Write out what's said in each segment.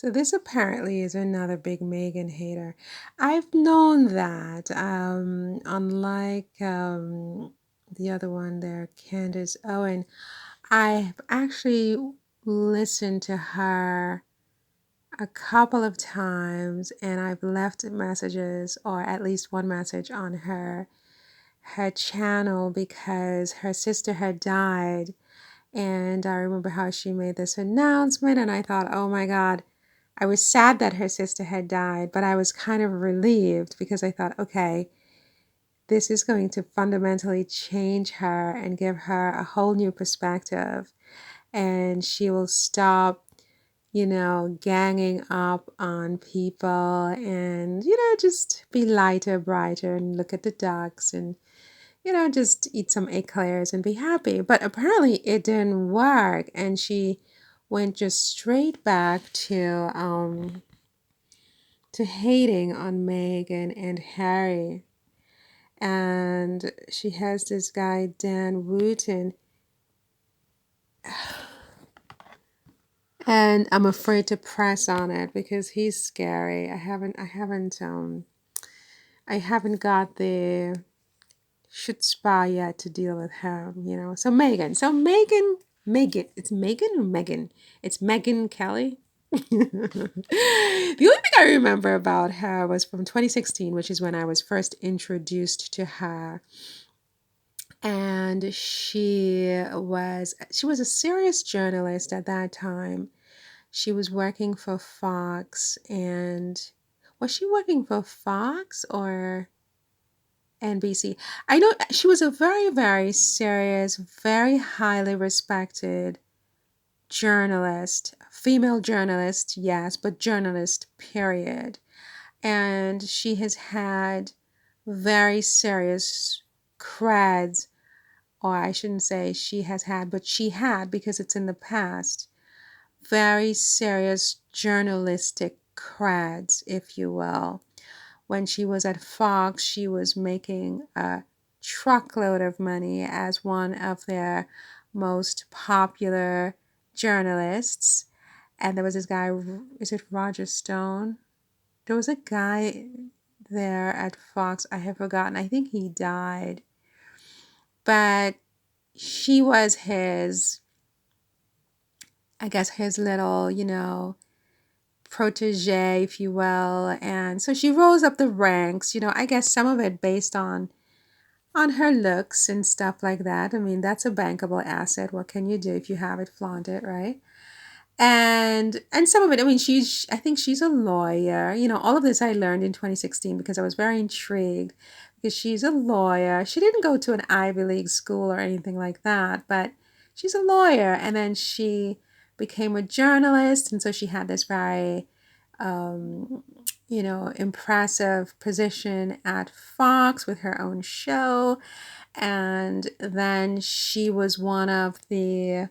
So this apparently is another big Meghan hater. I've known that. Unlike the other one there, Candace Owen, I've actually listened to her a couple of times, and I've left messages, or at least one message on her channel, because her sister had died. And I remember how she made this announcement, and I thought, oh my God, I was sad that her sister had died, but I was kind of relieved because I thought, okay, this is going to fundamentally change her and give her a whole new perspective. And she will stop, ganging up on people and, just be lighter, brighter, and look at the ducks and, just eat some eclairs and be happy. But apparently it didn't work. And she went just straight back to hating on Meghan and Harry. And she has this guy, Dan Wooten. And I'm afraid to press on it because he's scary. I haven't got the chutzpah yet to deal with him. So Megyn. It's Megyn or Meghan? It's Megyn Kelly. The only thing I remember about her was from 2016, which is when I was first introduced to her. And she was a serious journalist at that time. She was working for Fox, and was she working for Fox or NBC? I know she was a very, very serious, very highly respected journalist, female journalist, yes, but journalist, period. And she has had very serious creds, or I shouldn't say she has had, but she had, because it's in the past, very serious journalistic creds, if you will. When she was at Fox, she was making a truckload of money as one of their most popular journalists. And there was this guy, is it Roger Stone? There was a guy there at Fox, I have forgotten. I think he died. But she was his little, protege, if you will. And so she rose up the ranks, I guess some of it based on her looks and stuff like that. I mean, that's a bankable asset. What can you do if you have it, flaunt it, right? And some of it, I mean, I think she's a lawyer. All of this I learned in 2016 because I was very intrigued, because she's a lawyer. She didn't go to an Ivy League school or anything like that, but she's a lawyer. And then she became a journalist, and so she had this very impressive position at Fox with her own show. And then she was one of the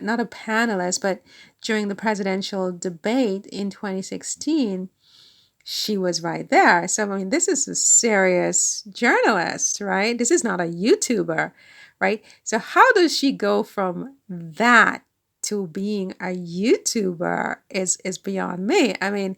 not a panelist, but during the presidential debate in 2016, she was right there. So, I mean, this is a serious journalist, right? This is not a YouTuber, right? So how does she go from that to being a YouTuber is beyond me. I mean,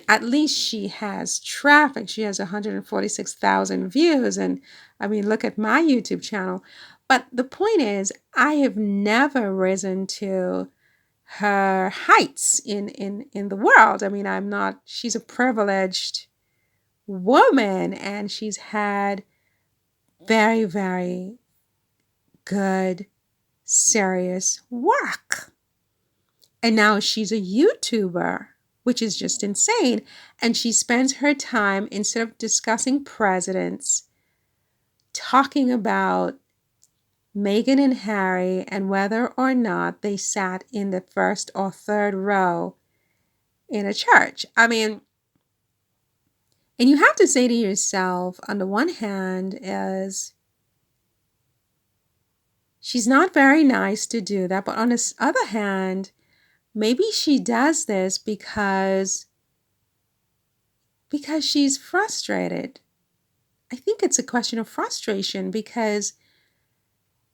at least she has traffic. She has 146,000 views. And I mean, look at my YouTube channel. But the point is, I have never risen to her heights in the world. I mean, she's a privileged woman, and she's had very, very good, serious work. And now she's a YouTuber, which is just insane. And she spends her time, instead of discussing presidents, talking about Meghan and Harry and whether or not they sat in the first or third row in a church. I mean, and you have to say to yourself, on the one hand, is she's not very nice to do that. But on the other hand, maybe she does this because she's frustrated. I think it's a question of frustration, because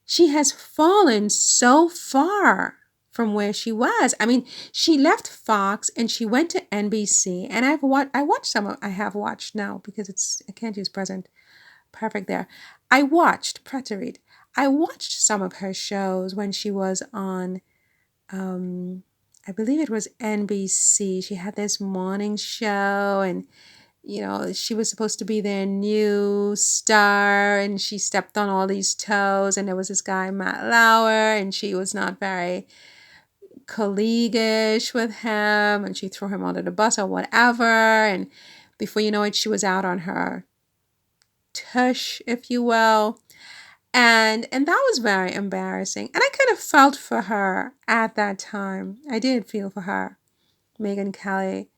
she has fallen so far from where she was. I mean, she left Fox and she went to NBC. And I watched some of I have watched now because I can't use present perfect there. I watched Preterite. I watched some of her shows when she was on I believe it was NBC. She had this morning show, and she was supposed to be their new star, and she stepped on all these toes, and there was this guy, Matt Lauer, and she was not very colleaguish with him, and she threw him under the bus or whatever, and before you know it, she was out on her tush, if you will. And that was very embarrassing. And I kind of felt for her at that time. I did feel for her, Megyn Kelly.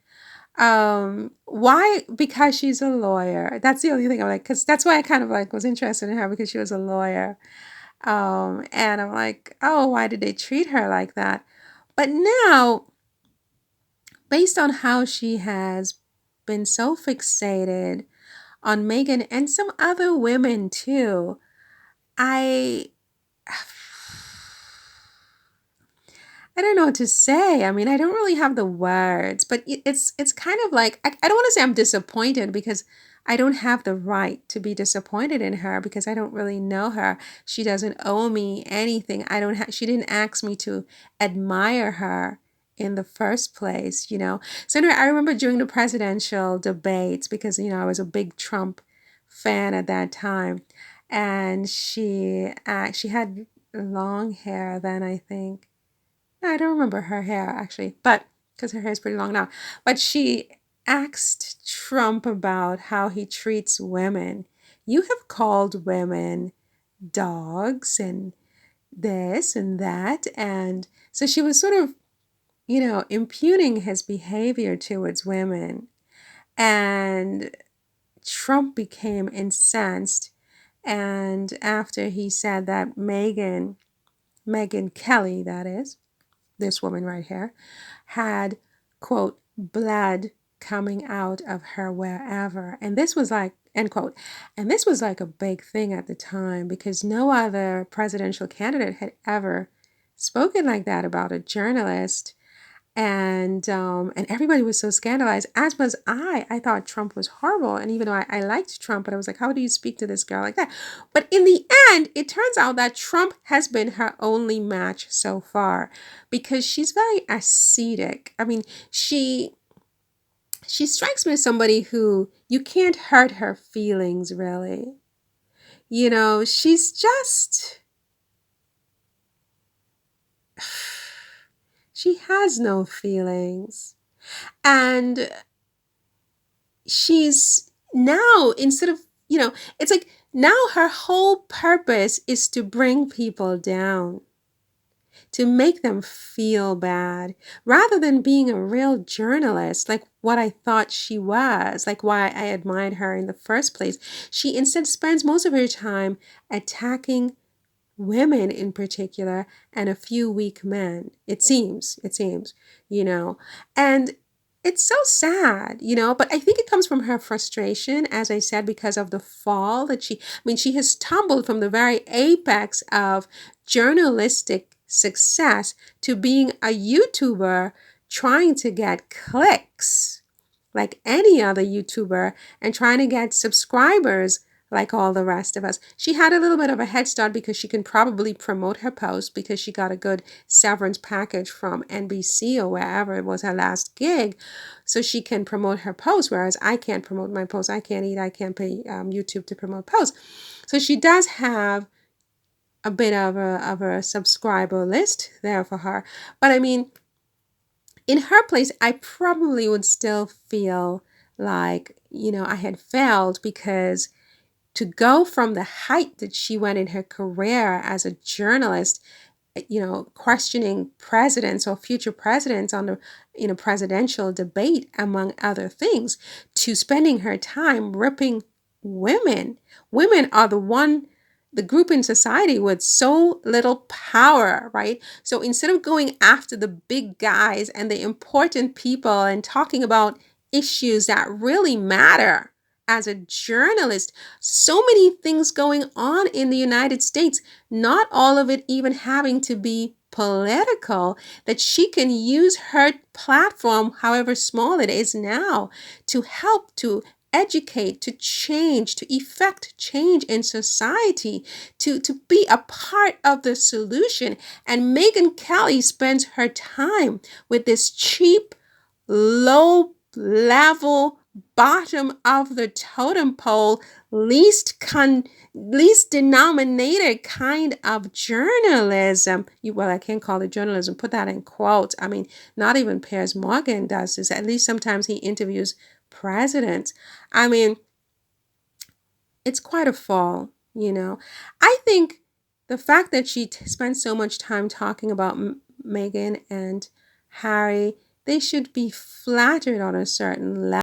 Why? Because she's a lawyer. That's the only thing I'm like, because that's why I kind of like was interested in her, because she was a lawyer. And I'm like, oh, why did they treat her like that? But now, based on how she has been so fixated on Meghan and some other women too, I I don't know what to say. I mean, I don't really have the words, but it's kind of like I don't want to say I'm disappointed, because I don't have the right to be disappointed in her, because I don't really know her. She doesn't owe me anything. She didn't ask me to admire her in the first place. So anyway, I remember during the presidential debates, because I was a big Trump fan at that time, and she had long hair then, I think. I don't remember her hair actually, but because her hair is pretty long now. But she asked Trump about how he treats women. You have called women dogs and this and that. And so she was sort of, impugning his behavior towards women. And Trump became incensed. And after he said that Megyn Kelly, that is, this woman right here, had, quote, blood coming out of her wherever. And this was like, end quote. And this was like a big thing at the time, because no other presidential candidate had ever spoken like that about a journalist. And everybody was so scandalized, as was I. I thought Trump was horrible. And even though I liked Trump, but I was like, how do you speak to this girl like that? But in the end, it turns out that Trump has been her only match so far, because she's very ascetic. I mean, she strikes me as somebody who you can't hurt her feelings, really. She's just, she has no feelings. And she's now, instead of, it's like now her whole purpose is to bring people down, to make them feel bad, rather than being a real journalist, like what I thought she was, like why I admired her in the first place. She instead spends most of her time attacking women in particular, and a few weak men. It seems, and it's so sad, but I think it comes from her frustration, as I said, because of the fall that she has tumbled from the very apex of journalistic success to being a YouTuber trying to get clicks like any other YouTuber, and trying to get subscribers like all the rest of us. She had a little bit of a head start because she can probably promote her post, because she got a good severance package from NBC or wherever it was her last gig. So she can promote her post, whereas I can't promote my post. I can't pay YouTube to promote posts. So she does have a bit of a subscriber list there for her. But I mean, in her place, I probably would still feel like, I had failed, because to go from the height that she went in her career as a journalist, questioning presidents or future presidents on the presidential debate, among other things, to spending her time ripping women. Women are the group in society with so little power, right? So instead of going after the big guys and the important people and talking about issues that really matter, as a journalist, so many things going on in the United States, not all of it even having to be political, that she can use her platform, however small it is now, to help to educate, to change, to effect change in society, to be a part of the solution. And Megyn Kelly spends her time with this cheap, low level, bottom of the totem pole, least denominator kind of journalism. Well, I can't call it journalism, put that in quotes. I mean, not even Piers Morgan does this. At least sometimes he interviews presidents. I mean, it's quite a fall, you know. I think the fact that she spends so much time talking about Meghan and Harry, they should be flattered on a certain level.